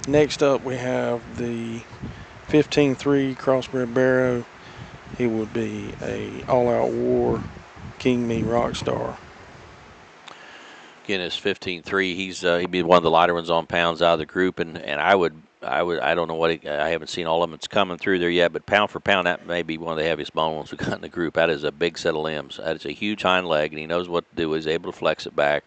Next up, we have the 15-3 crossbred barrow. He would be a all-out war king me rock star. Again, his 15.3. He'd be one of the lighter ones on pounds out of the group, and I don't know I haven't seen all of them that's coming through there yet, but pound for pound, that may be one of the heaviest bone ones we've got in the group. That is a big set of limbs. That is a huge hind leg, and he knows what to do. He's able to flex it back.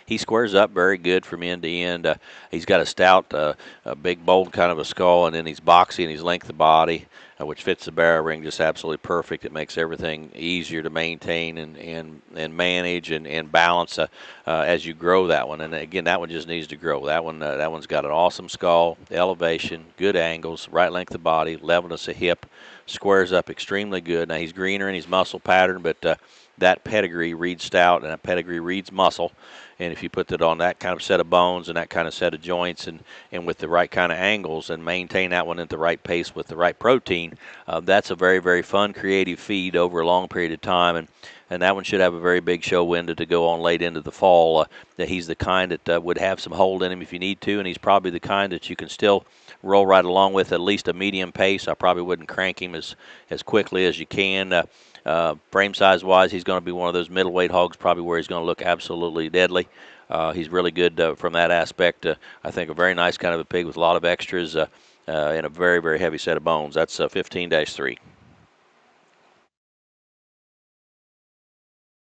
He squares up very good from end to end. He's got a stout, a big, bold kind of a skull, and then he's boxy and he's length of body, which fits the barrel ring just absolutely perfect. It makes everything easier to maintain and manage and balance as you grow that one. And again, that one just needs to grow. That one's got an awesome skull, elevation, good angles, right length of body, levelness of hip, squares up extremely good. Now he's greener in his muscle pattern, but that pedigree reads stout and that pedigree reads muscle. And if you put that on that kind of set of bones and that kind of set of joints and with the right kind of angles and maintain that one at the right pace with the right protein, that's a very, very fun, creative feed over a long period of time. And that one should have a very big show window to go on late into the fall. That he's the kind that would have some hold in him if you need to, and he's probably the kind that you can still roll right along with at least a medium pace. I probably wouldn't crank him as quickly as you can. Frame size wise, he's going to be one of those middleweight hogs, probably where he's going to look absolutely deadly. He's really good from that aspect. I think a very nice kind of a pig with a lot of extras and a very, very heavy set of bones. That's 15-3.